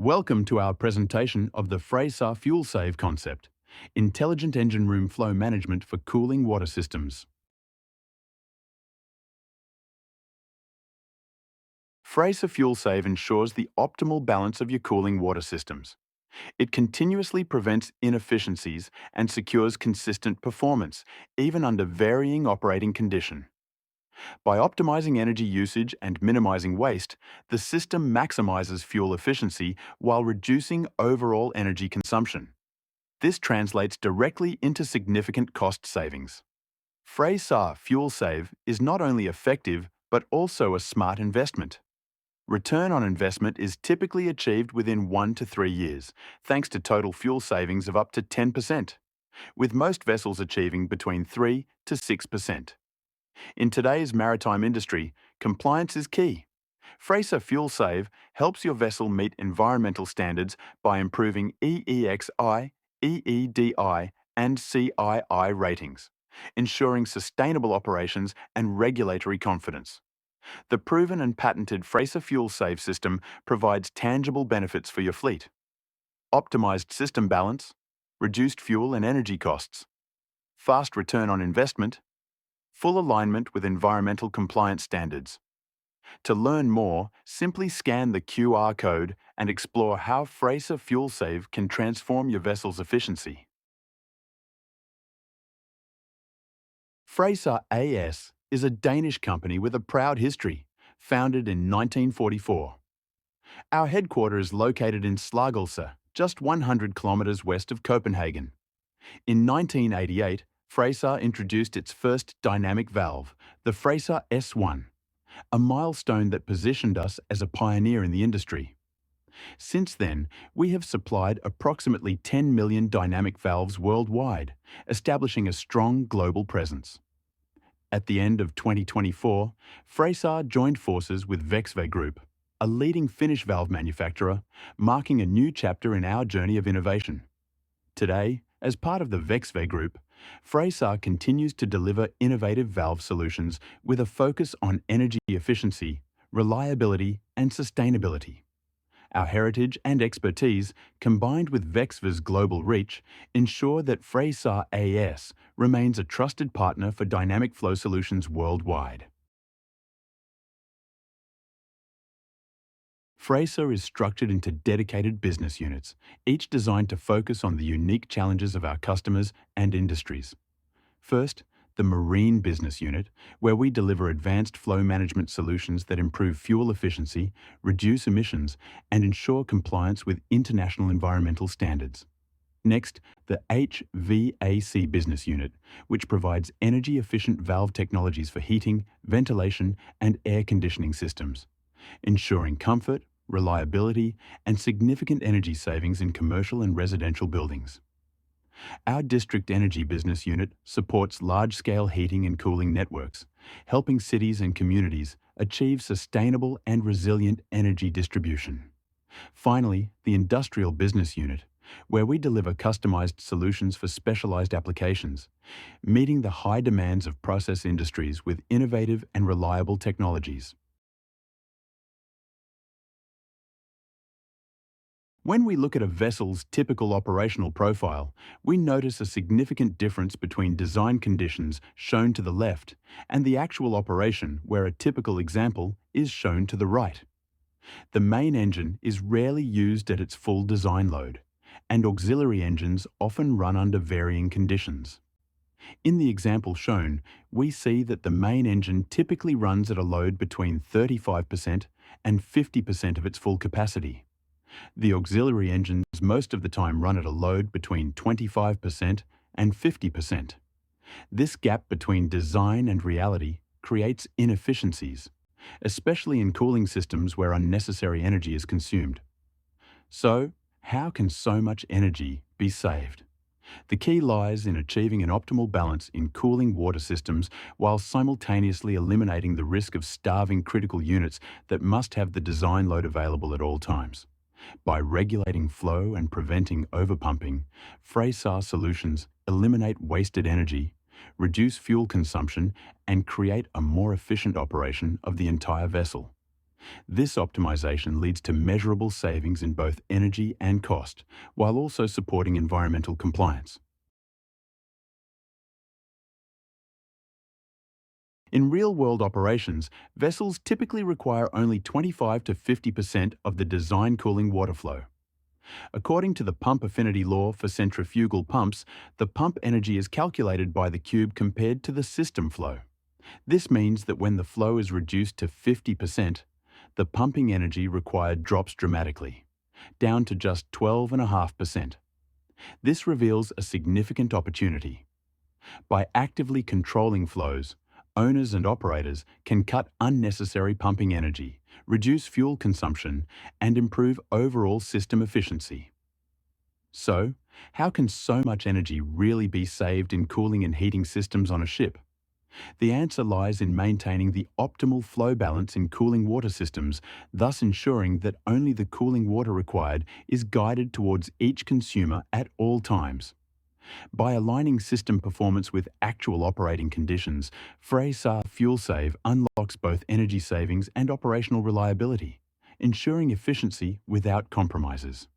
Welcome to our presentation of the Frese FUELSAVE concept, Intelligent Engine Room Flow Management for Cooling Water Systems. Frese FUELSAVE ensures the optimal balance of your cooling water systems. It continuously prevents inefficiencies and secures consistent performance, even under varying operating conditions. By optimizing energy usage and minimizing waste, the system maximizes fuel efficiency while reducing overall energy consumption. This translates directly into significant cost savings. Frese FUELSAVE is not only effective but also a smart investment. Return on investment is typically achieved within 1 to 3 years, thanks to total fuel savings of up to 10%, with most vessels achieving between 3 to 6%. In today's maritime industry, compliance is key. Frese FUELSAVE helps your vessel meet environmental standards by improving EEXI, EEDI, and CII ratings, ensuring sustainable operations and regulatory confidence. The proven and patented Frese FUELSAVE system provides tangible benefits for your fleet. Optimized system balance, reduced fuel and energy costs, fast return on investment, full alignment with environmental compliance standards. To learn more, simply scan the QR code and explore how Frese FUELSAVE can transform your vessel's efficiency. Frese AS is a Danish company with a proud history, founded in 1944. Our headquarters is located in Slagelse, just 100 kilometers west of Copenhagen. In 1988, Frese introduced its first dynamic valve, the Frese S1, a milestone that positioned us as a pioneer in the industry. Since then, we have supplied approximately 10 million dynamic valves worldwide, establishing a strong global presence. At the end of 2024, Frese joined forces with PICV Group, a leading Finnish valve manufacturer, marking a new chapter in our journey of innovation. Today, as part of the PICV Group, Frese continues to deliver innovative valve solutions with a focus on energy efficiency, reliability, and sustainability. Our heritage and expertise, combined with PICV's global reach, ensure that Frese AS remains a trusted partner for dynamic flow solutions worldwide. Frese is structured into dedicated business units, each designed to focus on the unique challenges of our customers and industries. First, the Marine Business Unit, where we deliver advanced flow management solutions that improve fuel efficiency, reduce emissions, and ensure compliance with international environmental standards. Next, the HVAC Business Unit, which provides energy-efficient valve technologies for heating, ventilation, and air conditioning systems, ensuring comfort, reliability, and significant energy savings in commercial and residential buildings. Our District Energy Business Unit supports large-scale heating and cooling networks, helping cities and communities achieve sustainable and resilient energy distribution. Finally, the Industrial Business Unit, where we deliver customized solutions for specialized applications, meeting the high demands of process industries with innovative and reliable technologies. When we look at a vessel's typical operational profile, we notice a significant difference between design conditions shown to the left and the actual operation, where a typical example is shown to the right. The main engine is rarely used at its full design load, and auxiliary engines often run under varying conditions. In the example shown, we see that the main engine typically runs at a load between 35% and 50% of its full capacity. The auxiliary engines most of the time run at a load between 25% and 50%. This gap between design and reality creates inefficiencies, especially in cooling systems where unnecessary energy is consumed. So, how can so much energy be saved? The key lies in achieving an optimal balance in cooling water systems while simultaneously eliminating the risk of starving critical units that must have the design load available at all times. By regulating flow and preventing overpumping, Frese solutions eliminate wasted energy, reduce fuel consumption, and create a more efficient operation of the entire vessel. This optimization leads to measurable savings in both energy and cost, while also supporting environmental compliance. In real-world operations, vessels typically require only 25 to 50% of the design cooling water flow. According to the pump affinity law for centrifugal pumps, the pump energy is calculated by the cube compared to the system flow. This means that when the flow is reduced to 50%, the pumping energy required drops dramatically, down to just 12.5%. This reveals a significant opportunity. By actively controlling flows, owners and operators can cut unnecessary pumping energy, reduce fuel consumption, and improve overall system efficiency. So, how can so much energy really be saved in cooling and heating systems on a ship? The answer lies in maintaining the optimal flow balance in cooling water systems, thus ensuring that only the cooling water required is guided towards each consumer at all times. By aligning system performance with actual operating conditions, Frese FUELSAVE unlocks both energy savings and operational reliability, ensuring efficiency without compromises.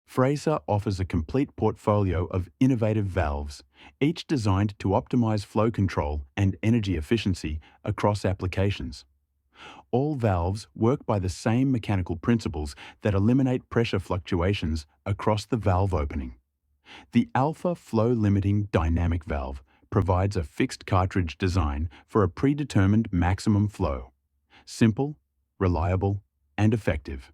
Frese offers a complete portfolio of innovative valves, each designed to optimize flow control and energy efficiency across applications. All valves work by the same mechanical principles that eliminate pressure fluctuations across the valve opening. The Alpha Flow Limiting Dynamic Valve provides a fixed cartridge design for a predetermined maximum flow. Simple, reliable, and effective.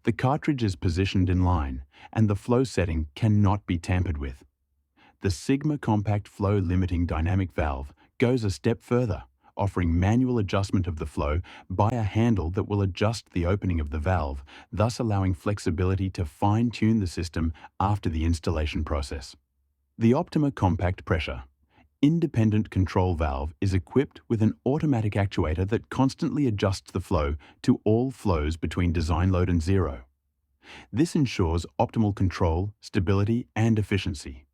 The cartridge is positioned in line, and the flow setting cannot be tampered with. The Sigma Compact Flow Limiting Dynamic Valve goes a step further, offering manual adjustment of the flow by a handle that will adjust the opening of the valve, thus allowing flexibility to fine-tune the system after the installation process. The Optima Compact Pressure Independent Control Valve is equipped with an automatic actuator that constantly adjusts the flow to all flows between design load and zero. This ensures optimal control, stability, and efficiency,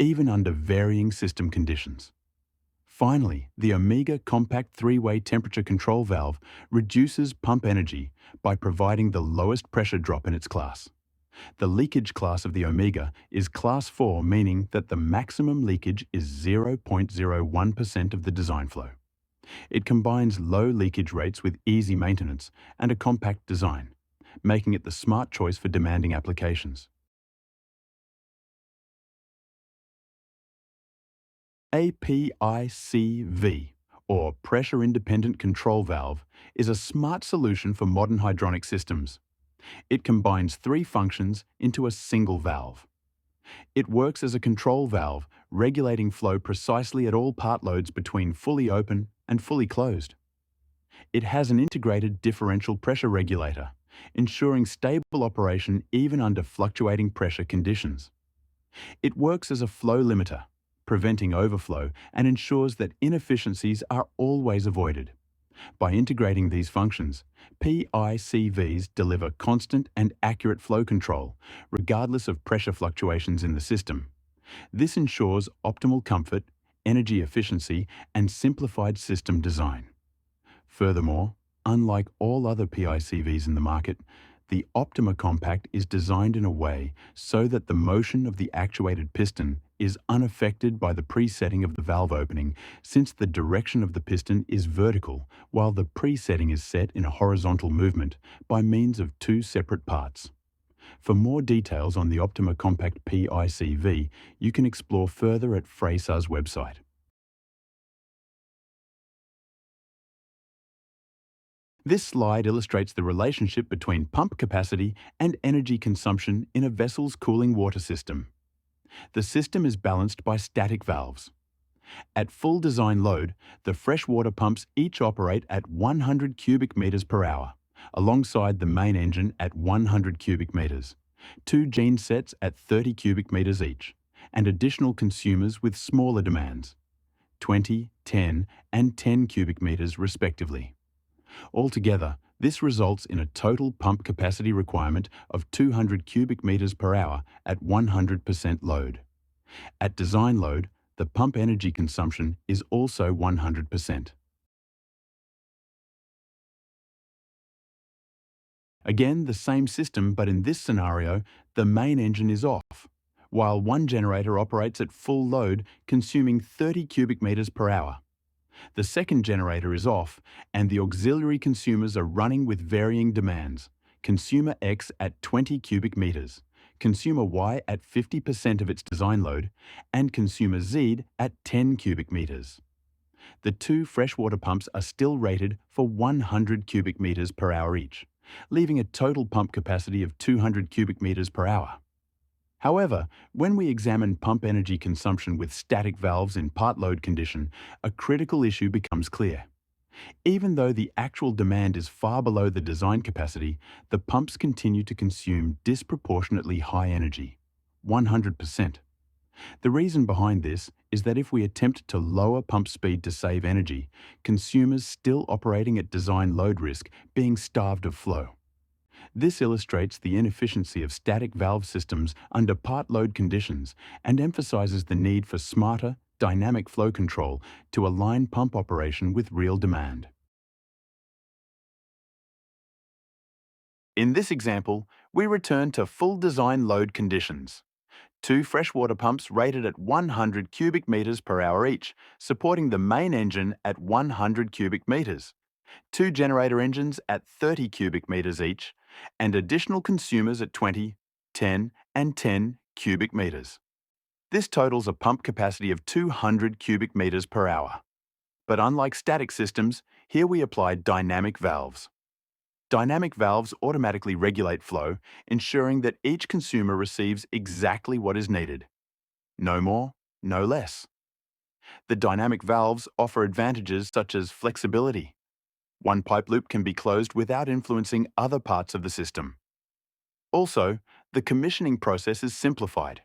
even under varying system conditions. Finally, the Omega Compact three-way temperature control valve reduces pump energy by providing the lowest pressure drop in its class. The leakage class of the Omega is Class 4, meaning that the maximum leakage is 0.01% of the design flow. It combines low leakage rates with easy maintenance and a compact design, making it the smart choice for demanding applications. A PICV, or Pressure Independent Control Valve, is a smart solution for modern hydronic systems. It combines three functions into a single valve. It works as a control valve, regulating flow precisely at all part loads between fully open and fully closed. It has an integrated differential pressure regulator, ensuring stable operation even under fluctuating pressure conditions. It works as a flow limiter, preventing overflow and ensures that inefficiencies are always avoided. By integrating these functions, PICVs deliver constant and accurate flow control, regardless of pressure fluctuations in the system. This ensures optimal comfort, energy efficiency, and simplified system design. Furthermore, unlike all other PICVs in the market, the Optima Compact is designed in a way so that the motion of the actuated piston is unaffected by the presetting of the valve opening, since the direction of the piston is vertical while the presetting is set in a horizontal movement by means of two separate parts. For more details on the Optima Compact PICV, you can explore further at Frese's website. This slide illustrates the relationship between pump capacity and energy consumption in a vessel's cooling water system. The system is balanced by static valves. At full design load, the freshwater pumps each operate at 100 cubic meters per hour, alongside the main engine at 100 cubic meters, two gene sets at 30 cubic meters each, and additional consumers with smaller demands, 20, 10, and 10 cubic meters respectively. Altogether, this results in a total pump capacity requirement of 200 cubic meters per hour at 100% load. At design load, the pump energy consumption is also 100%. Again, the same system, but in this scenario, the main engine is off, while one generator operates at full load, consuming 30 cubic meters per hour. The second generator is off, and the auxiliary consumers are running with varying demands. Consumer X at 20 cubic meters, Consumer Y at 50% of its design load, and Consumer Z at 10 cubic meters. The two freshwater pumps are still rated for 100 cubic meters per hour each, leaving a total pump capacity of 200 cubic meters per hour. However, when we examine pump energy consumption with static valves in part load condition, a critical issue becomes clear. Even though the actual demand is far below the design capacity, the pumps continue to consume disproportionately high energy, 100%. The reason behind this is that if we attempt to lower pump speed to save energy, consumers still operating at design load risk being starved of flow. This illustrates the inefficiency of static valve systems under part load conditions and emphasizes the need for smarter, dynamic flow control to align pump operation with real demand. In this example, we return to full design load conditions. Two freshwater pumps rated at 100 cubic meters per hour each, supporting the main engine at 100 cubic meters. Two generator engines at 30 cubic meters each, and additional consumers at 20, 10, and 10 cubic meters. This totals a pump capacity of 200 cubic meters per hour. But unlike static systems, here we apply dynamic valves. Dynamic valves automatically regulate flow, ensuring that each consumer receives exactly what is needed. No more, no less. The dynamic valves offer advantages such as flexibility. One pipe loop can be closed without influencing other parts of the system. Also, the commissioning process is simplified.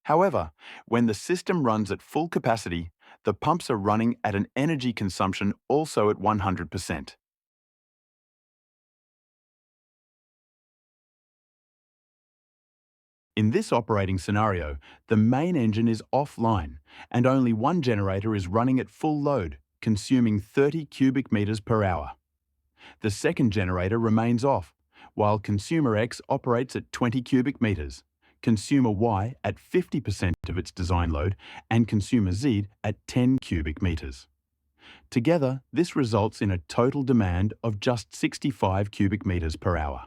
However, when the system runs at full capacity, the pumps are running at an energy consumption also at 100%. In this operating scenario, the main engine is offline and only one generator is running at full load, consuming 30 cubic meters per hour. The second generator remains off, while Consumer X operates at 20 cubic meters, Consumer Y at 50% of its design load, and Consumer Z at 10 cubic meters. Together, this results in a total demand of just 65 cubic meters per hour.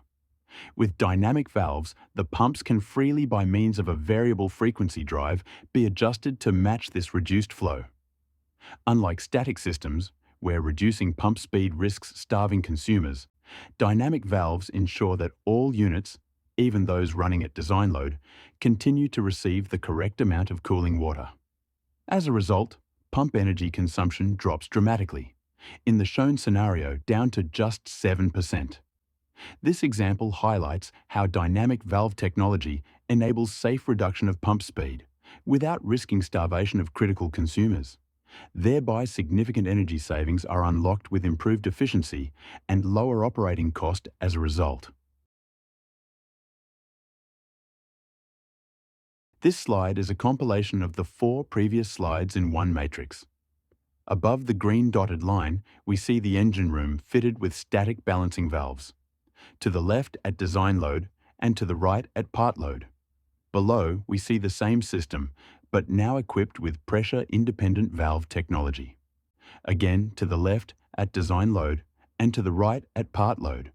With dynamic valves, the pumps can freely, by means of a variable frequency drive, be adjusted to match this reduced flow. Unlike static systems, where reducing pump speed risks starving consumers, dynamic valves ensure that all units, even those running at design load, continue to receive the correct amount of cooling water. As a result, pump energy consumption drops dramatically, in the shown scenario down to just 7%. This example highlights how dynamic valve technology enables safe reduction of pump speed without risking starvation of critical consumers. Thereby, significant energy savings are unlocked with improved efficiency and lower operating cost as a result. This slide is a compilation of the 4 previous slides in one matrix. Above the green dotted line, we see the engine room fitted with static balancing valves. To the left at design load and to the right at part load. Below, we see the same system, but now equipped with pressure-independent valve technology. Again, to the left at design load and to the right at part load.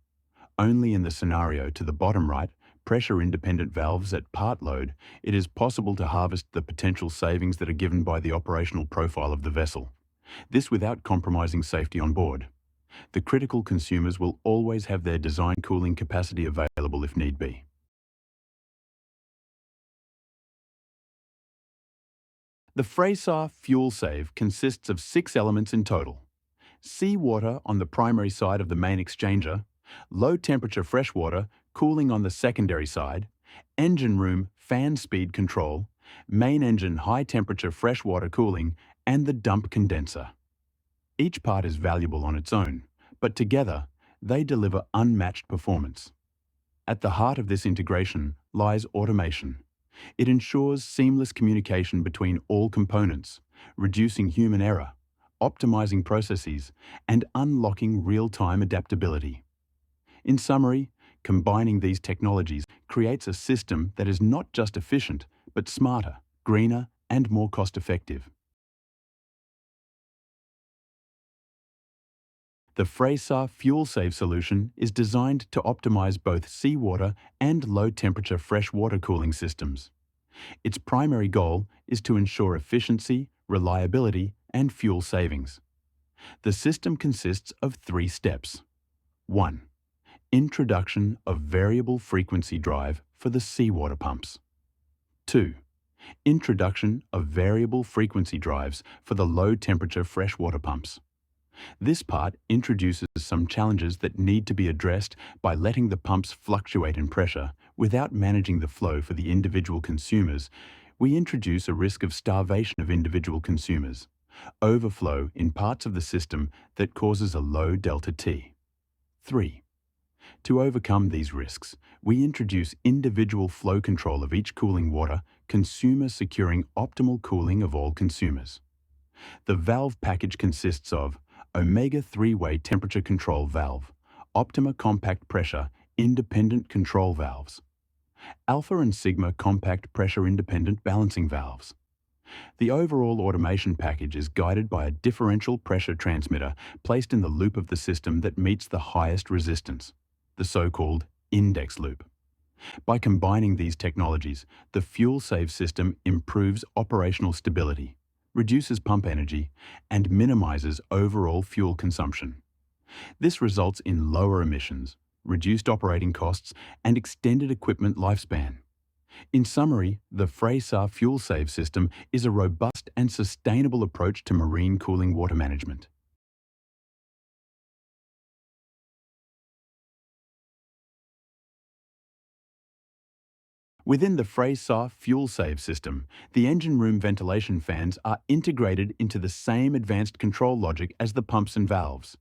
Only in the scenario to the bottom right, pressure-independent valves at part load, it is possible to harvest the potential savings that are given by the operational profile of the vessel. This without compromising safety on board. The critical consumers will always have their design cooling capacity available if need be. The Frese FUELSAVE consists of 6 elements in total: seawater on the primary side of the main exchanger, low-temperature freshwater cooling on the secondary side, engine room fan speed control, main engine high-temperature freshwater cooling, and the dump condenser. Each part is valuable on its own, but together they deliver unmatched performance. At the heart of this integration lies automation. It ensures seamless communication between all components, reducing human error, optimizing processes, and unlocking real-time adaptability. In summary, combining these technologies creates a system that is not just efficient, but smarter, greener, and more cost-effective. The Frese FUELSAVE solution is designed to optimize both seawater and low-temperature freshwater cooling systems. Its primary goal is to ensure efficiency, reliability, and fuel savings. The system consists of 3 steps. 1. Introduction of variable frequency drive for the seawater pumps. 2. Introduction of variable frequency drives for the low-temperature freshwater pumps. This part introduces some challenges that need to be addressed by letting the pumps fluctuate in pressure without managing the flow for the individual consumers. We introduce a risk of starvation of individual consumers, overflow in parts of the system that causes a low delta T. 3. To overcome these risks, we introduce individual flow control of each cooling water, consumer securing optimal cooling of all consumers. The valve package consists of Omega 3-way temperature control valve, Optima compact pressure independent control valves, Alpha and Sigma compact pressure independent balancing valves. The overall automation package is guided by a differential pressure transmitter placed in the loop of the system that meets the highest resistance, the so-called index loop. By combining these technologies, the FuelSave system improves operational stability, reduces pump energy, and minimizes overall fuel consumption. This results in lower emissions, reduced operating costs, and extended equipment lifespan. In summary, the Frese FuelSave system is a robust and sustainable approach to marine cooling water management. Within the Frese FuelSave system, the engine room ventilation fans are integrated into the same advanced control logic as the pumps and valves.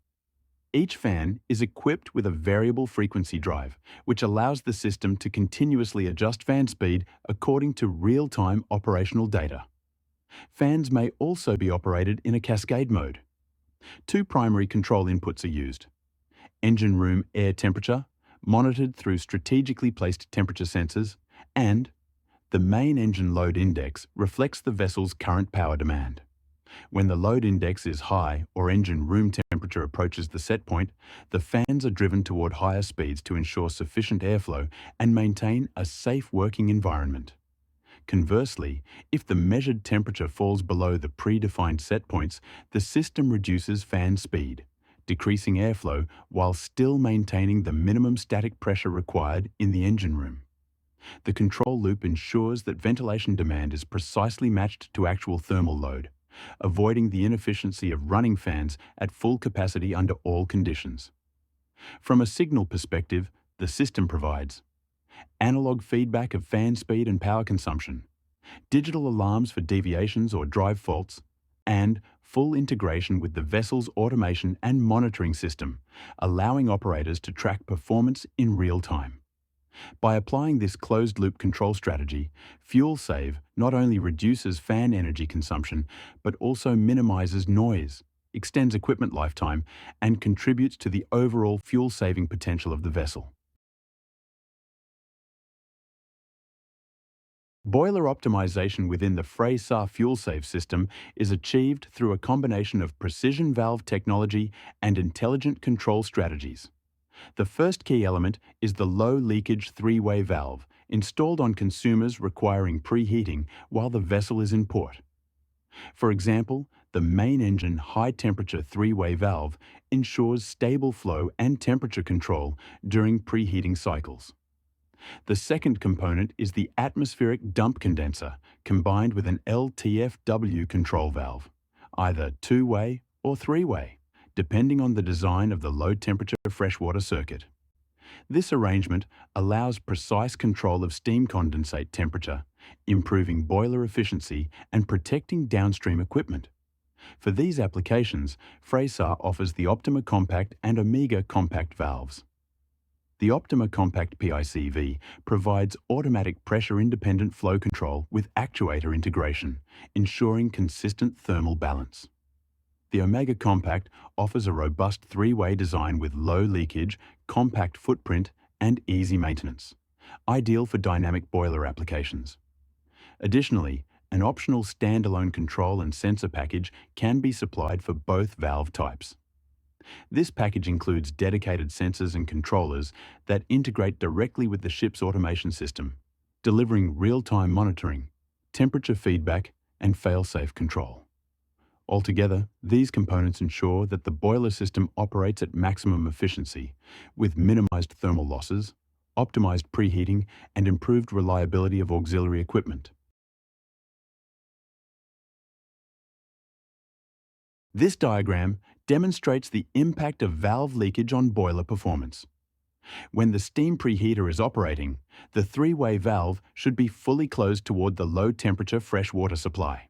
Each fan is equipped with a variable frequency drive, which allows the system to continuously adjust fan speed according to real-time operational data. Fans may also be operated in a cascade mode. 2 primary control inputs are used. Engine room air temperature, monitored through strategically placed temperature sensors, and the main engine load index reflects the vessel's current power demand. When the load index is high or engine room temperature approaches the set point, the fans are driven toward higher speeds to ensure sufficient airflow and maintain a safe working environment. Conversely, if the measured temperature falls below the predefined set points, the system reduces fan speed, decreasing airflow while still maintaining the minimum static pressure required in the engine room. The control loop ensures that ventilation demand is precisely matched to actual thermal load, avoiding the inefficiency of running fans at full capacity under all conditions. From a signal perspective, the system provides analog feedback of fan speed and power consumption, digital alarms for deviations or drive faults, and full integration with the vessel's automation and monitoring system, allowing operators to track performance in real time. By applying this closed-loop control strategy, FuelSave not only reduces fan energy consumption, but also minimizes noise, extends equipment lifetime, and contributes to the overall fuel-saving potential of the vessel. Boiler optimization within the Frese FuelSave system is achieved through a combination of precision valve technology and intelligent control strategies. The first key element is the low-leakage 3-way valve, installed on consumers requiring preheating while the vessel is in port. For example, the main engine high-temperature 3-way valve ensures stable flow and temperature control during preheating cycles. The second component is the atmospheric dump condenser, combined with an LTFW control valve, either 2-way or 3-way, depending on the design of the low-temperature freshwater circuit. This arrangement allows precise control of steam condensate temperature, improving boiler efficiency and protecting downstream equipment. For these applications, Frese offers the Optima Compact and Omega Compact valves. The Optima Compact PICV provides automatic pressure-independent flow control with actuator integration, ensuring consistent thermal balance. The Omega Compact offers a robust three-way design with low leakage, compact footprint, and easy maintenance, ideal for dynamic boiler applications. Additionally, an optional standalone control and sensor package can be supplied for both valve types. This package includes dedicated sensors and controllers that integrate directly with the ship's automation system, delivering real-time monitoring, temperature feedback, and fail-safe control. Altogether, these components ensure that the boiler system operates at maximum efficiency, with minimized thermal losses, optimized preheating, and improved reliability of auxiliary equipment. This diagram demonstrates the impact of valve leakage on boiler performance. When the steam preheater is operating, the three-way valve should be fully closed toward the low-temperature fresh water supply.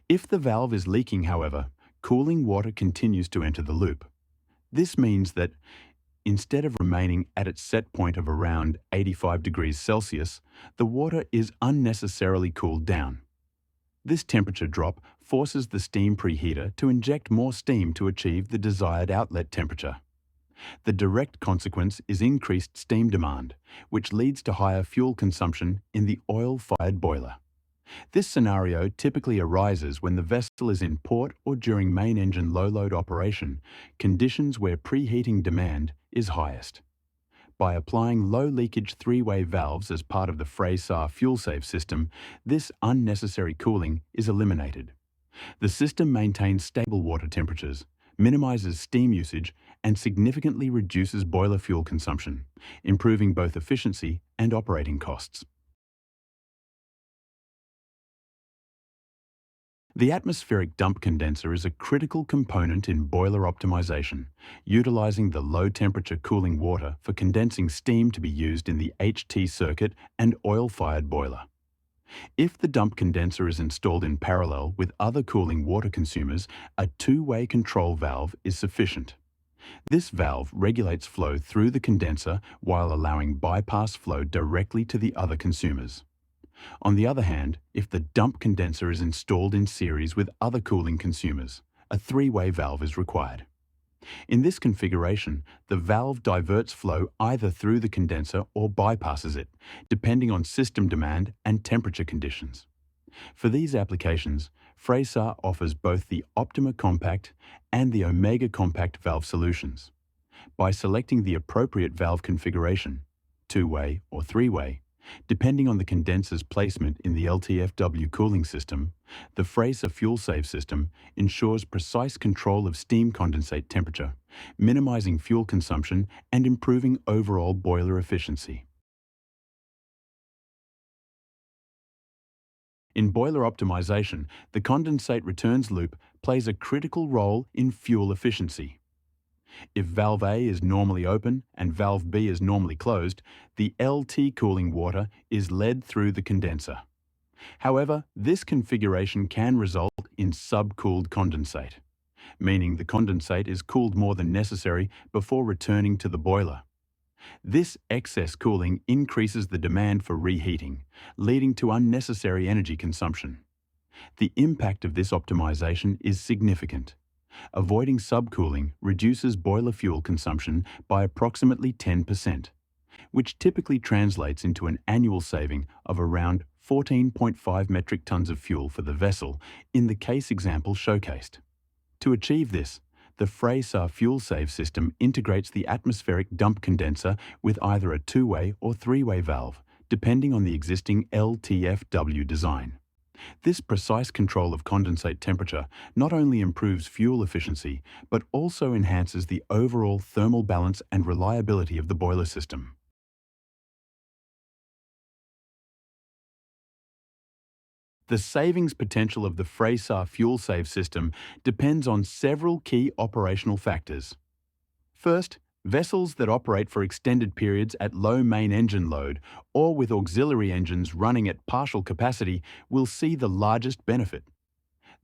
If the valve is leaking, however, cooling water continues to enter the loop. This means that instead of remaining at its set point of around 85 degrees Celsius, the water is unnecessarily cooled down. This temperature drop forces the steam preheater to inject more steam to achieve the desired outlet temperature. The direct consequence is increased steam demand, which leads to higher fuel consumption in the oil-fired boiler. This scenario typically arises when the vessel is in port or during main engine low-load operation, conditions where preheating demand is highest. By applying low-leakage three-way valves as part of the Frese FUELSAVE system, this unnecessary cooling is eliminated. The system maintains stable water temperatures, minimizes steam usage, and significantly reduces boiler fuel consumption, improving both efficiency and operating costs. The atmospheric dump condenser is a critical component in boiler optimization, utilizing the low-temperature cooling water for condensing steam to be used in the HT circuit and oil-fired boiler. If the dump condenser is installed in parallel with other cooling water consumers, a two-way control valve is sufficient. This valve regulates flow through the condenser while allowing bypass flow directly to the other consumers. On the other hand, if the dump condenser is installed in series with other cooling consumers, a three-way valve is required. In this configuration, the valve diverts flow either through the condenser or bypasses it, depending on system demand and temperature conditions. For these applications, Frese offers both the Optima Compact and the Omega Compact valve solutions. By selecting the appropriate valve configuration, two-way or three-way, depending on the condenser's placement in the LTFW cooling system, the Frese FUELSAVE system ensures precise control of steam condensate temperature, minimizing fuel consumption and improving overall boiler efficiency. In boiler optimization, the condensate returns loop plays a critical role in fuel efficiency. If valve A is normally open and valve B is normally closed, the LT cooling water is led through the condenser. However, this configuration can result in subcooled condensate, meaning the condensate is cooled more than necessary before returning to the boiler. This excess cooling increases the demand for reheating, leading to unnecessary energy consumption. The impact of this optimization is significant. Avoiding subcooling reduces boiler fuel consumption by approximately 10%, which typically translates into an annual saving of around 14.5 metric tons of fuel for the vessel in the case example showcased. To achieve this, the Frese FUELSAVE system integrates the atmospheric dump condenser with either a two-way or three-way valve, depending on the existing LTFW design. This precise control of condensate temperature not only improves fuel efficiency, but also enhances the overall thermal balance and reliability of the boiler system. The savings potential of the Frese FUELSAVE system depends on several key operational factors. First, vessels that operate for extended periods at low main engine load or with auxiliary engines running at partial capacity will see the largest benefit.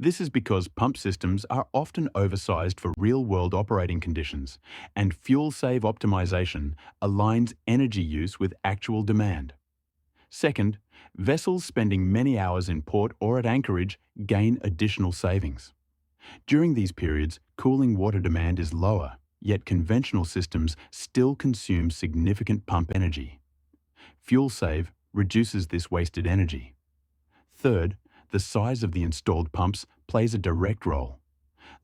This is because pump systems are often oversized for real-world operating conditions, and fuel-save optimization aligns energy use with actual demand. Second, vessels spending many hours in port or at anchorage gain additional savings. During these periods, cooling water demand is lower, yet conventional systems still consume significant pump energy. FuelSave reduces this wasted energy. Third, the size of the installed pumps plays a direct role.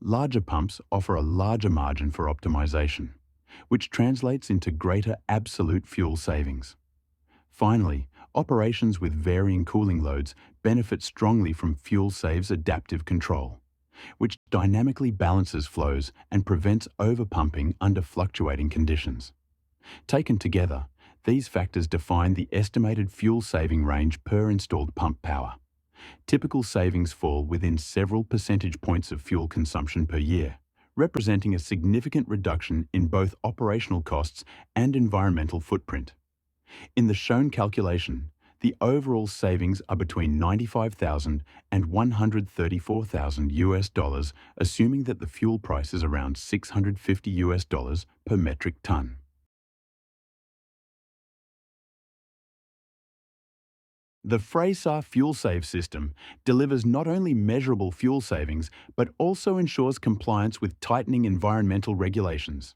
Larger pumps offer a larger margin for optimization, which translates into greater absolute fuel savings. Finally, operations with varying cooling loads benefit strongly from FuelSave's adaptive control, which dynamically balances flows and prevents overpumping under fluctuating conditions. Taken together, these factors define the estimated fuel saving range per installed pump power. Typical savings fall within several percentage points of fuel consumption per year, representing a significant reduction in both operational costs and environmental footprint. In the shown calculation, the overall savings are between $95,000 and $134,000, assuming that the fuel price is around $650 per metric ton. The Frese FUELSAVE system delivers not only measurable fuel savings, but also ensures compliance with tightening environmental regulations.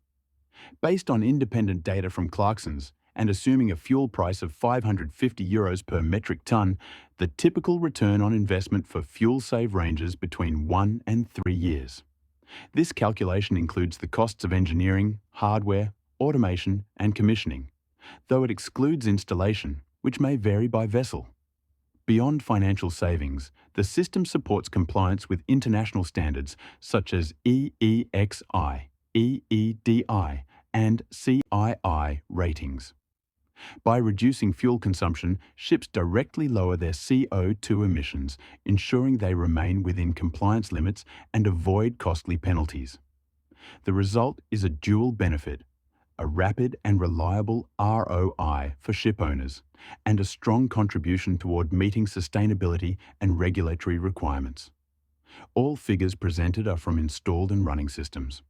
Based on independent data from Clarksons, and assuming a fuel price of €550 per metric ton, the typical return on investment for FuelSave ranges between 1 and 3 years. This calculation includes the costs of engineering, hardware, automation, and commissioning, though it excludes installation, which may vary by vessel. Beyond financial savings, the system supports compliance with international standards such as EEXI, EEDI, and CII ratings. By reducing fuel consumption, ships directly lower their CO2 emissions, ensuring they remain within compliance limits and avoid costly penalties. The result is a dual benefit: a rapid and reliable ROI for ship owners, and a strong contribution toward meeting sustainability and regulatory requirements. All figures presented are from installed and running systems.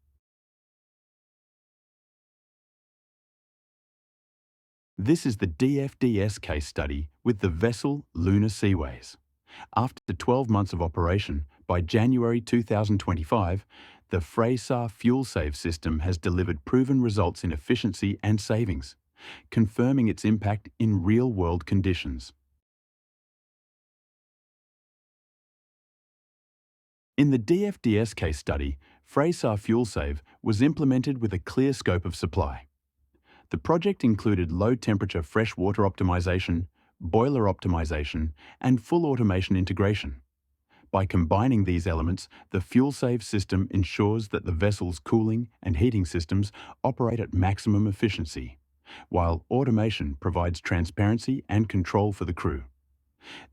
This is the DFDS case study with the vessel Lunar Seaways. After 12 months of operation, by January 2025, the Frese FUELSAVE system has delivered proven results in efficiency and savings, confirming its impact in real-world conditions. In the DFDS case study, Frese FUELSAVE was implemented with a clear scope of supply. The project included low-temperature freshwater optimization, boiler optimization, and full automation integration. By combining these elements, the FuelSave system ensures that the vessel's cooling and heating systems operate at maximum efficiency, while automation provides transparency and control for the crew.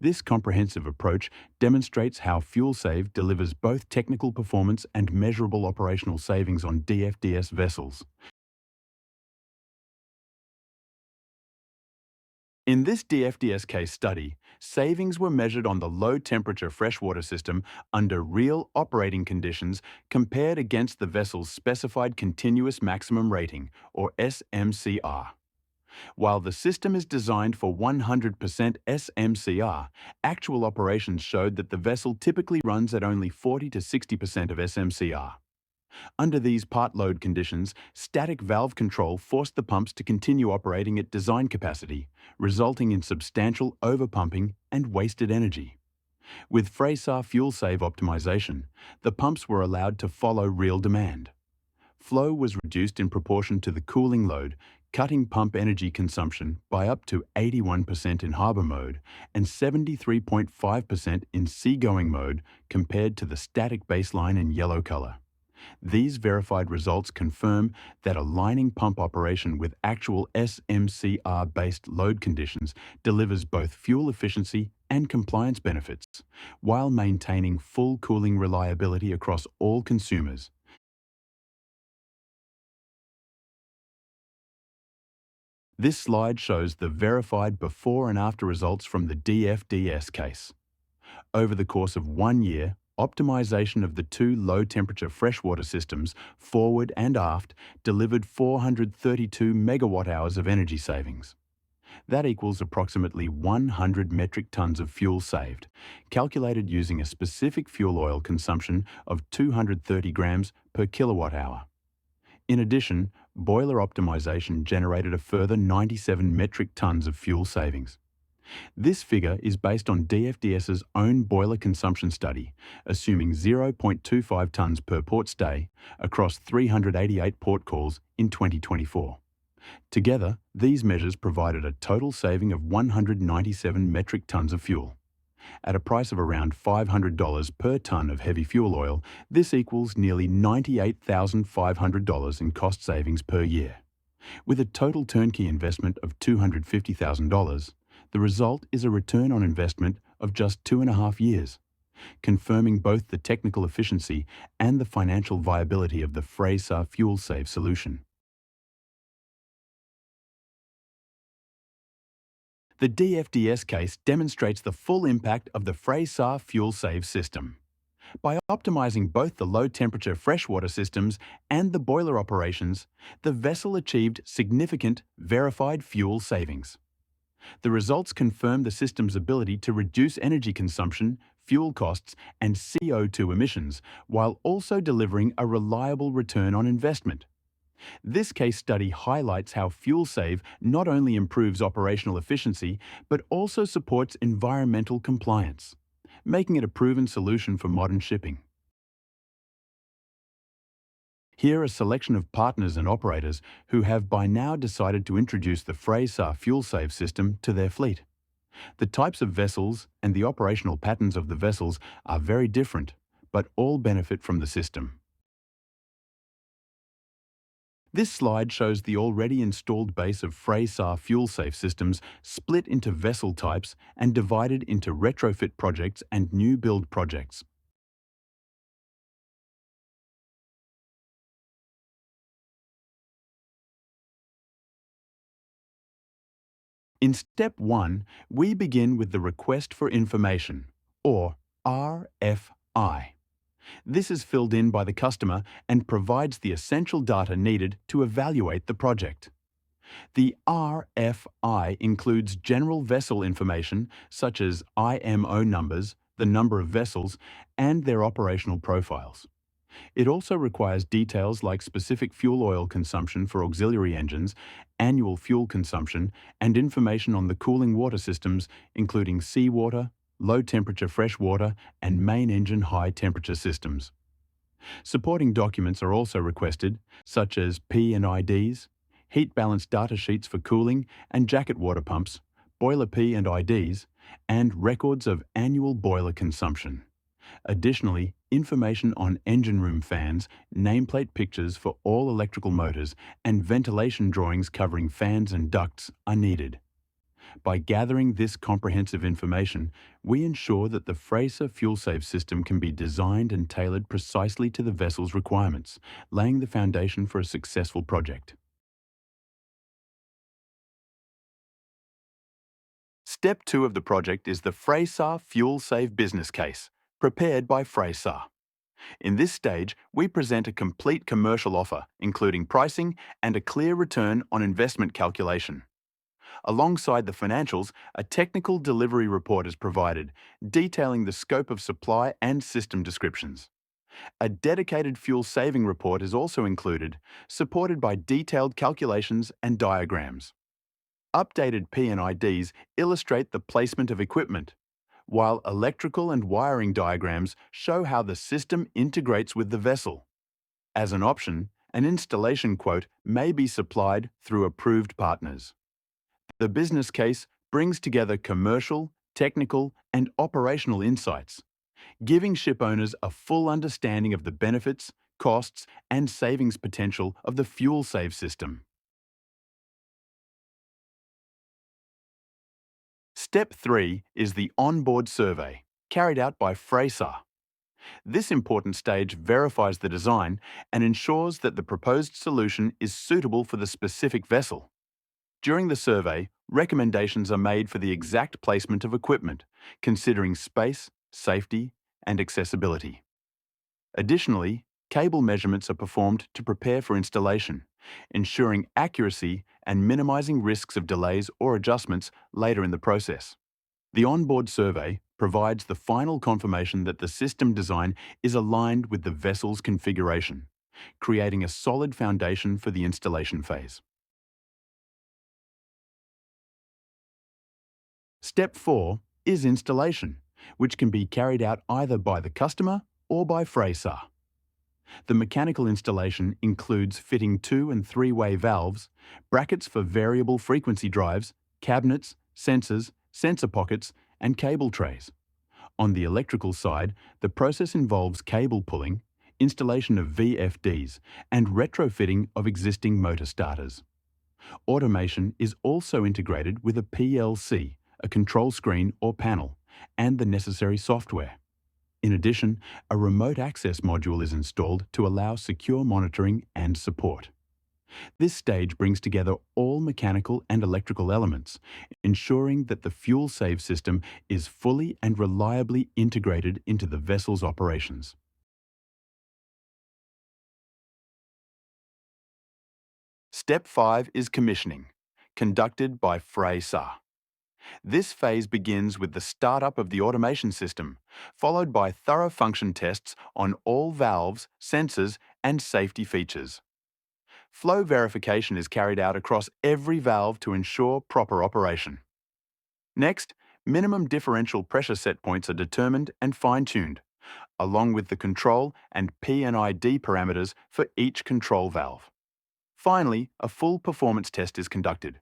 This comprehensive approach demonstrates how FuelSave delivers both technical performance and measurable operational savings on DFDS vessels. In this DFDS case study, savings were measured on the low-temperature freshwater system under real operating conditions compared against the vessel's specified continuous maximum rating, or SMCR. While the system is designed for 100% SMCR, actual operations showed that the vessel typically runs at only 40 to 60% of SMCR. Under these part load conditions, static valve control forced the pumps to continue operating at design capacity, resulting in substantial overpumping and wasted energy. With Frese FuelSave optimization, the pumps were allowed to follow real demand. Flow was reduced in proportion to the cooling load, cutting pump energy consumption by up to 81% in harbour mode and 73.5% in seagoing mode compared to the static baseline in yellow colour. These verified results confirm that aligning pump operation with actual SMCR-based load conditions delivers both fuel efficiency and compliance benefits, while maintaining full cooling reliability across all consumers. This slide shows the verified before and after results from the DFDS case. Over the course of 1 year, optimization of the two low-temperature freshwater systems, forward and aft, delivered 432 megawatt-hours of energy savings. That equals approximately 100 metric tons of fuel saved, calculated using a specific fuel oil consumption of 230 grams per kilowatt-hour. In addition, boiler optimization generated a further 97 metric tons of fuel savings. This figure is based on DFDS's own boiler consumption study, assuming 0.25 tonnes per ports day across 388 port calls in 2024. Together, these measures provided a total saving of 197 metric tonnes of fuel. At a price of around $500 per tonne of heavy fuel oil, this equals nearly $98,500 in cost savings per year. With a total turnkey investment of $250,000, the result is a return on investment of just 2.5 years, confirming both the technical efficiency and the financial viability of the Frese FUELSAVE solution. The DFDS case demonstrates the full impact of the Frese FUELSAVE system. By optimizing both the low-temperature freshwater systems and the boiler operations, the vessel achieved significant, verified fuel savings. The results confirm the system's ability to reduce energy consumption, fuel costs, and CO2 emissions, while also delivering a reliable return on investment. This case study highlights how FuelSave not only improves operational efficiency, but also supports environmental compliance, making it a proven solution for modern shipping. Here are a selection of partners and operators who have by now decided to introduce the Frese FuelSave system to their fleet. The types of vessels and the operational patterns of the vessels are very different, but all benefit from the system. This slide shows the already installed base of Frese FuelSave systems split into vessel types and divided into retrofit projects and new build projects. In step 1, we begin with the Request for Information, or RFI. This is filled in by the customer and provides the essential data needed to evaluate the project. The RFI includes general vessel information such as IMO numbers, the number of vessels, and their operational profiles. It also requires details like specific fuel oil consumption for auxiliary engines, annual fuel consumption, and information on the cooling water systems, including seawater, low-temperature freshwater, and main engine high-temperature systems. Supporting documents are also requested, such as P&IDs, heat balance data sheets for cooling and jacket water pumps, boiler P&IDs, and records of annual boiler consumption. Additionally, information on engine room fans, nameplate pictures for all electrical motors, and ventilation drawings covering fans and ducts are needed. By gathering this comprehensive information, we ensure that the Frese FuelSave system can be designed and tailored precisely to the vessel's requirements, laying the foundation for a successful project. Step 2 of the project is the Frese FuelSave business case, prepared by Frese. In this stage, we present a complete commercial offer, including pricing and a clear return on investment calculation. Alongside the financials, a technical delivery report is provided, detailing the scope of supply and system descriptions. A dedicated fuel saving report is also included, supported by detailed calculations and diagrams. Updated P&IDs illustrate the placement of equipment, while electrical and wiring diagrams show how the system integrates with the vessel. As an option, an installation quote may be supplied through approved partners. The business case brings together commercial, technical, and operational insights, giving ship owners a full understanding of the benefits, costs, and savings potential of the FuelSave system. Step 3 is the onboard survey, carried out by Frese. This important stage verifies the design and ensures that the proposed solution is suitable for the specific vessel. During the survey, recommendations are made for the exact placement of equipment, considering space, safety, and accessibility. Additionally, cable measurements are performed to prepare for installation, ensuring accuracy and minimizing risks of delays or adjustments later in the process. The onboard survey provides the final confirmation that the system design is aligned with the vessel's configuration, creating a solid foundation for the installation phase. Step 4 is installation, which can be carried out either by the customer or by Frese ER. The mechanical installation includes fitting 2- and 3-way valves, brackets for variable frequency drives, cabinets, sensors, sensor pockets, and cable trays. On the electrical side, the process involves cable pulling, installation of VFDs, and retrofitting of existing motor starters. Automation is also integrated with a PLC, a control screen or panel, and the necessary software. In addition, a remote access module is installed to allow secure monitoring and support. This stage brings together all mechanical and electrical elements, ensuring that the FuelSave system is fully and reliably integrated into the vessel's operations. Step 5 is commissioning, conducted by Frese ER. This phase begins with the startup of the automation system, followed by thorough function tests on all valves, sensors, and safety features. Flow verification is carried out across every valve to ensure proper operation. Next, minimum differential pressure set points are determined and fine-tuned, along with the control and P&ID parameters for each control valve. Finally, a full performance test is conducted.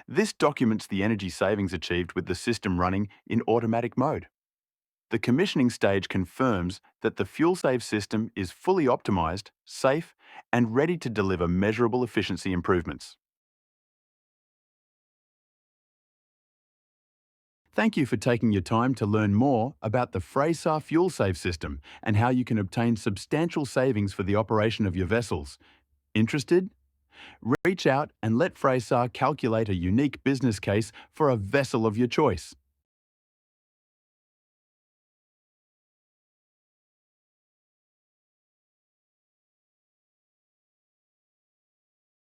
This documents the energy savings achieved with the system running in automatic mode. The commissioning stage confirms that the FuelSave system is fully optimized, safe, and ready to deliver measurable efficiency improvements. Thank you for taking your time to learn more about the Frese ER FuelSave system and how you can obtain substantial savings for the operation of your vessels. Interested? Reach out and let Frese ER calculate a unique business case for a vessel of your choice.